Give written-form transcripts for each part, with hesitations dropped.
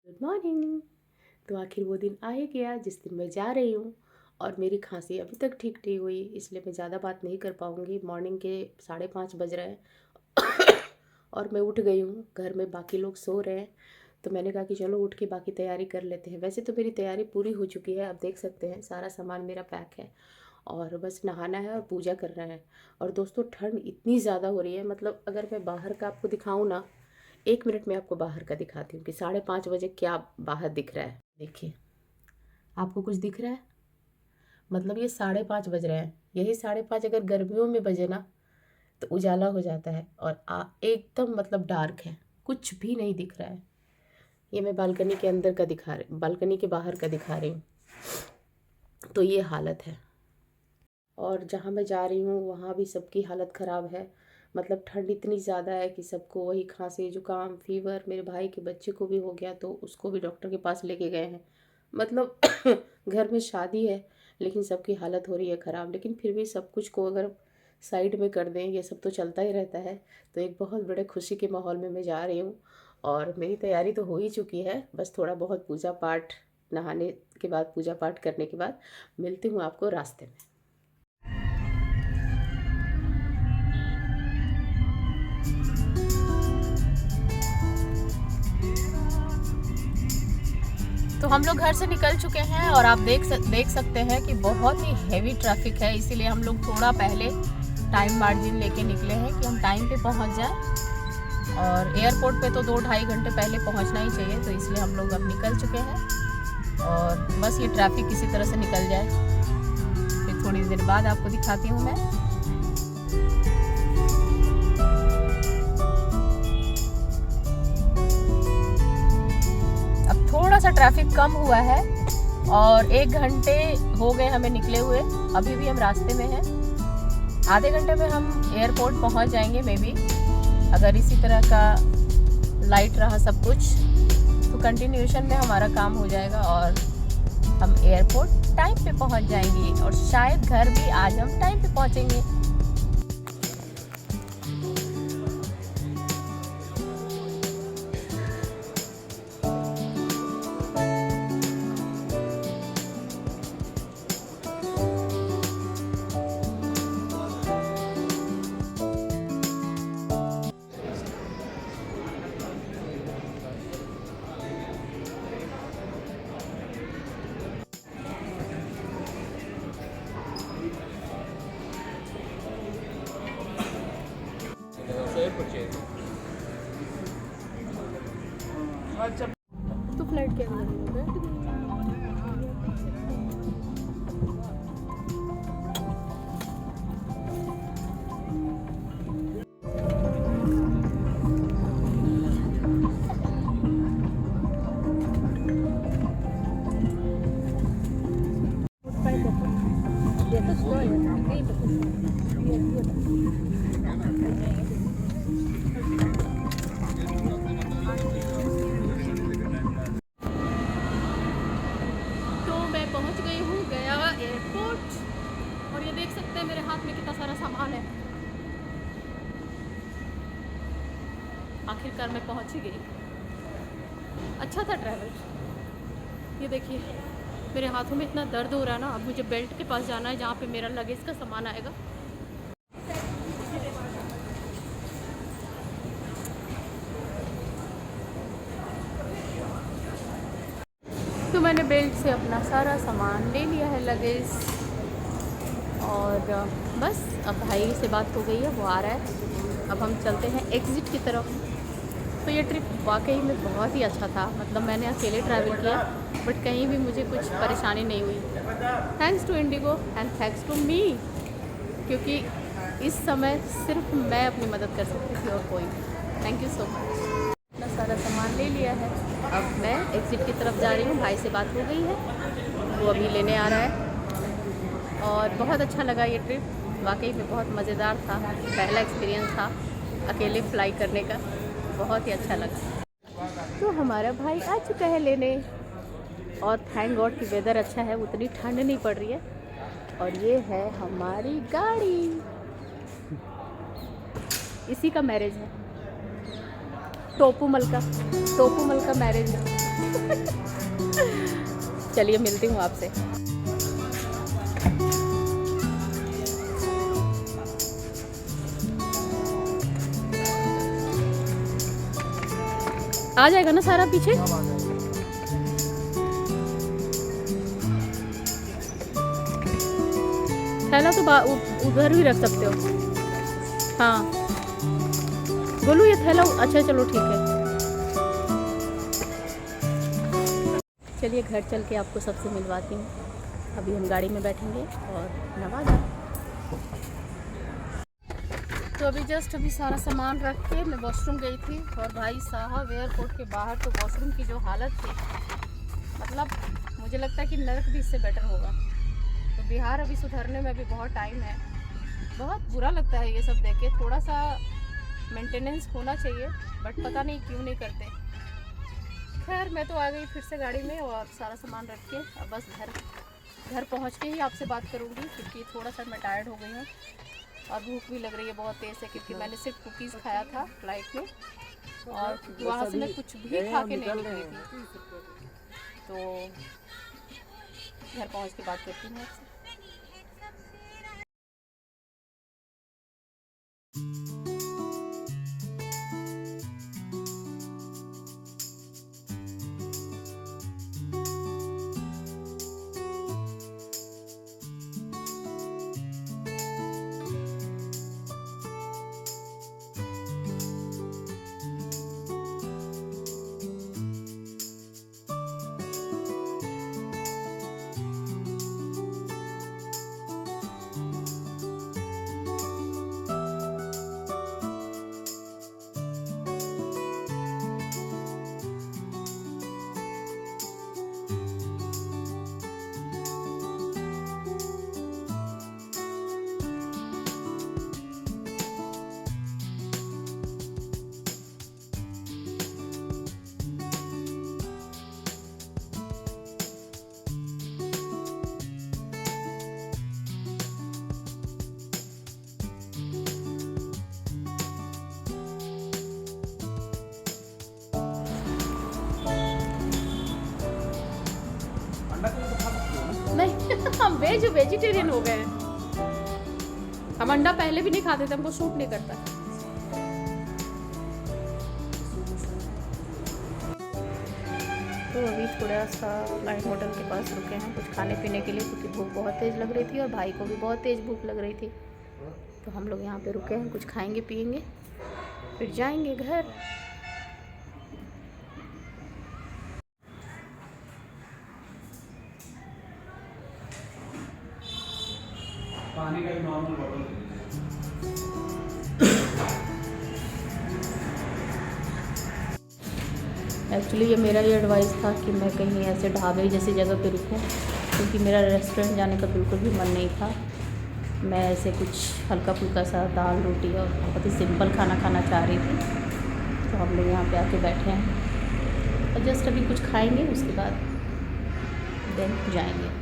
Good morning. तो आखिर वो दिन आ ही गया जिस दिन मैं जा रही हूँ और मेरी खांसी अभी तक ठीक नहीं हुई, इसलिए मैं ज़्यादा बात नहीं कर पाऊँगी। मॉर्निंग के 5:30 बज रहे हैं और मैं उठ गई हूँ। घर में बाकी लोग सो रहे हैं, तो मैंने कहा कि चलो उठ के बाकी तैयारी कर लेते हैं। वैसे तो मेरी तैयारी पूरी हो चुकी है, आप देख सकते हैं सारा सामान मेरा पैक है और बस नहाना है और पूजा करना है। और दोस्तों ठंड इतनी ज़्यादा हो रही है, मतलब अगर मैं बाहर का आपको दिखाऊँ ना, 1 मिनट में आपको बाहर का दिखाती हूँ कि 5:30 बजे क्या बाहर दिख रहा है। देखिए, आपको कुछ दिख रहा है? मतलब ये 5:30 बज रहे हैं। यही 5:30 अगर गर्मियों में बजे ना तो उजाला हो जाता है और एकदम मतलब डार्क है, कुछ भी नहीं दिख रहा है। ये मैं बालकनी के अंदर का दिखा रही, बालकनी के बाहर का दिखा रही हूँ। तो ये हालत है। और जहाँ मैं जा रही हूँ वहाँ भी सबकी हालत ख़राब है। मतलब ठंड इतनी ज़्यादा है कि सबको वही खांसी जुकाम फीवर, मेरे भाई के बच्चे को भी हो गया तो उसको भी डॉक्टर के पास लेके गए हैं। मतलब घर में शादी है लेकिन सबकी हालत हो रही है ख़राब। लेकिन फिर भी सब कुछ को अगर साइड में कर दें, ये सब तो चलता ही रहता है। तो एक बहुत बड़े खुशी के माहौल में मैं जा रही हूँ और मेरी तैयारी तो हो ही चुकी है। बस थोड़ा बहुत पूजा पाठ, नहाने के बाद पूजा पाठ करने के बाद मिलती हूँ आपको रास्ते में। तो हम लोग घर से निकल चुके हैं और आप देख सकते हैं कि बहुत ही हेवी ट्रैफिक है, इसीलिए हम लोग थोड़ा पहले टाइम मार्जिन लेके निकले हैं कि हम टाइम पे पहुंच जाएं। और एयरपोर्ट पे तो 2-2.5 घंटे पहले पहुंचना ही चाहिए, तो इसलिए हम लोग अब निकल चुके हैं और बस ये ट्रैफिक किसी तरह से निकल जाए। फिर थोड़ी देर बाद आपको दिखाती हूँ मैं। थोड़ा सा ट्रैफिक कम हुआ है और 1 घंटे हो गए हमें निकले हुए, अभी भी हम रास्ते में हैं। आधे घंटे में हम एयरपोर्ट पहुंच जाएंगे मे बी, अगर इसी तरह का लाइट रहा सब कुछ तो कंटिन्यूएशन में हमारा काम हो जाएगा और हम एयरपोर्ट टाइम पे पहुंच जाएंगे और शायद घर भी आज हम टाइम पे पहुंचेंगे। तो फ्लाइट के अंदर बैठ गई। पहुंच गई हूँ गया एयरपोर्ट और ये देख सकते हैं मेरे हाथ में कितना सारा सामान है। आखिरकार मैं पहुंच ही गई। अच्छा था ट्रैवल। ये देखिए मेरे हाथों में इतना दर्द हो रहा है ना। अब मुझे बेल्ट के पास जाना है जहाँ पे मेरा लगेज का सामान आएगा। तो मैंने बेल्ट से अपना सारा सामान ले लिया है, लगेज, और बस अब भाई से बात हो गई है, वो आ रहा है। अब हम चलते हैं एग्ज़िट की तरफ। तो ये ट्रिप वाकई में बहुत ही अच्छा था। मतलब मैंने अकेले ट्रैवल किया बट कहीं भी मुझे कुछ परेशानी नहीं हुई। Thanks to IndiGo and thanks to me, क्योंकि इस समय सिर्फ मैं अपनी मदद कर सकती थी और कोई। Thank you so much. अपना सारा सामान ले लिया है, अब मैं एग्ज़िट की तरफ जा रही हूँ। भाई से बात हो गई है, वो अभी लेने आ रहा है। और बहुत अच्छा लगा ये ट्रिप, वाकई में बहुत मज़ेदार था। पहला एक्सपीरियंस था अकेले फ्लाई करने का, बहुत ही अच्छा लगा। तो हमारा भाई आ चुका है लेने और थैंक गॉड कि वेदर अच्छा है, उतनी ठंड नहीं पड़ रही है। और ये है हमारी गाड़ी, इसी का मैरिज है। टोपू मल का मैरिज है। चलिए मिलती हूँ आपसे। आ जाएगा ना सारा पीछे? थैला तो उधर भी रख सकते हो। हाँ बोलो ये थैला। अच्छा चलो ठीक है। चलिए घर चल के आपको सबसे मिलवाती हूँ। अभी हम गाड़ी में बैठेंगे और नवादा। तो अभी सारा सामान रख के मैं वॉशरूम गई थी और भाई साहब एयरपोर्ट के बाहर तो वॉशरूम की जो हालत थी, मतलब मुझे लगता है कि नर्क भी इससे बेटर होगा। तो बिहार अभी सुधरने में अभी बहुत टाइम है। बहुत बुरा लगता है ये सब देख के। थोड़ा सा मेंटेनेंस होना चाहिए बट पता नहीं क्यों नहीं करते। खैर मैं तो आ गई फिर से गाड़ी में और सारा सामान रख के अब बस घर पहुंच के ही आपसे बात करूंगी, क्योंकि थोड़ा सा मैं टायर्ड हो गई हूँ और भूख भी लग रही है बहुत तेज़ से, क्योंकि मैंने सिर्फ कुकीज़ खाया था फ्लाइट में और वहाँ से मैं कुछ भी खा के नहीं निकली थी। तो घर पहुँच के बात करती हूँ आपसे। नहीं हम वेजिटेरियन हो गए हैं। हम अंडा पहले भी नहीं खाते थे, हमको सूट नहीं करता। तो अभी थोड़ा सा लाइन होटल के पास रुके हैं कुछ खाने पीने के लिए, क्योंकि भूख बहुत तेज़ लग रही थी और भाई को भी बहुत तेज़ भूख लग रही थी। तो हम लोग यहाँ पे रुके हैं, कुछ खाएंगे पिएंगे फिर जाएंगे घर। पानी का नॉर्मल बॉटल। एक्चुअली ये मेरा ही एडवाइस था कि मैं कहीं ऐसे ढाबे जैसी जगह पे रुकूं, क्योंकि मेरा रेस्टोरेंट जाने का बिल्कुल भी मन नहीं था। मैं ऐसे कुछ हल्का फुल्का सा दाल रोटी और बहुत ही सिंपल खाना खाना चाह रही थी। तो हम लोग यहाँ पे आके बैठे हैं और जस्ट अभी कुछ खाएंगे, उसके बाद देन जाएंगे।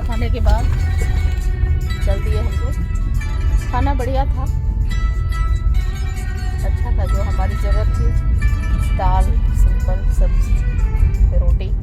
खाने के बाद चल दिए हम लोग। खाना बढ़िया था, अच्छा था, जो हमारी ज़रूरत थी। दाल, सिंपल सब्जी, रोटी।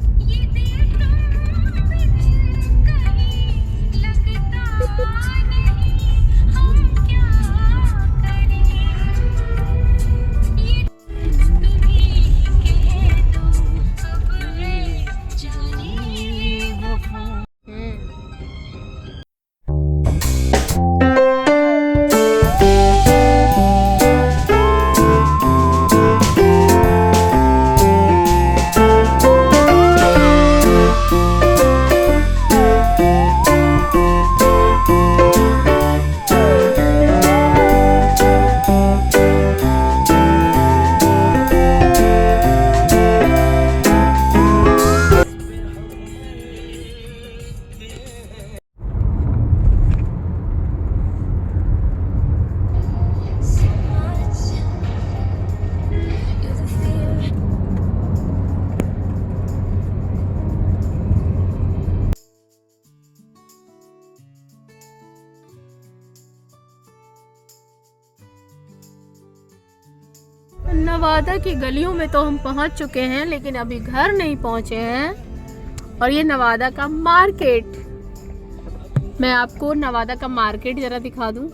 नवादा की गलियों में तो हम पहुंच चुके हैं, लेकिन अभी घर नहीं पहुंचे हैं। और ये नवादा का मार्केट, मैं आपको नवादा का मार्केट जरा दिखा दूं।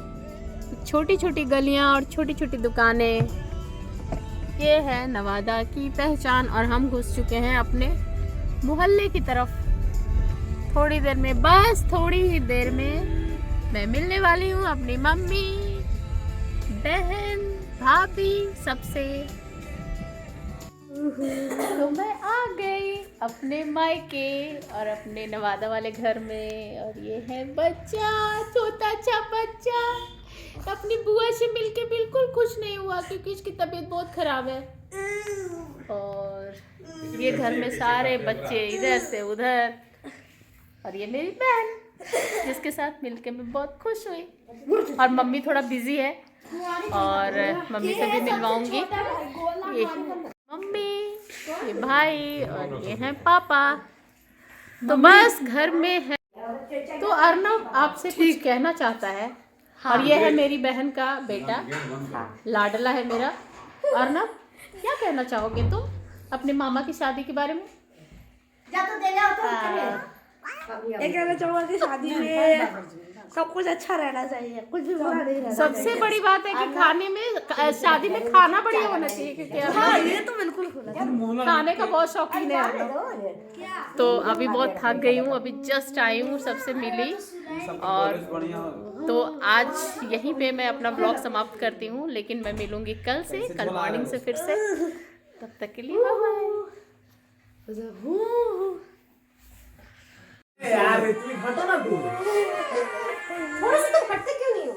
छोटी छोटी गलियां और छोटी छोटी दुकानें, ये है नवादा की पहचान। और हम घुस चुके हैं अपने मोहल्ले की तरफ। थोड़ी देर में, बस थोड़ी ही देर में मैं मिलने वाली हूँ अपनी मम्मी, बहन, भाभी सबसे। तो मैं आ गई अपने मायके और अपने नवादा वाले घर में। और ये है बच्चा, छोटा सा बच्चा, अपनी बुआ से मिलके बिल्कुल खुश नहीं हुआ क्योंकि इसकी तबीयत बहुत खराब है। और ये घर में सारे बच्चे इधर से उधर। और ये मेरी बहन जिसके साथ मिलके मैं बहुत खुश हुई। और मम्मी थोड़ा बिजी है और मम्मी से भी मिलवाऊंगी। ये मम्मी, ये भाई और ये हैं पापा। तो बस घर में है। तो अर्नव आपसे कुछ कहना चाहता है। और ये है मेरी बहन का बेटा, लाडला है मेरा। अर्नव, क्या कहना चाहोगे तुम अपने मामा की शादी के बारे में? ये कहना चाहूँगा कि शादी में सब कुछ अच्छा रहना चाहिए, कुछ भी बुरा नहीं रहना। सबसे बड़ी बात है कि खाने में, शादी में खाना बढ़िया होना चाहिए क्योंकि हाँ, ये तो बिल्कुल होना। खाने का बहुत शौकीन है। तो अभी बहुत थक गई हूँ, अभी जस्ट आई हूँ, सबसे मिली। और तो आज यहीं पे मैं अपना ब्लॉग समाप्त करती हूँ, लेकिन मैं मिलूंगी कल से, कल मॉर्निंग से फिर से। तब तक के लिए बाय। यार इतनी हटो ना तू। थोड़ा सा तो हटते क्यों नहीं हो?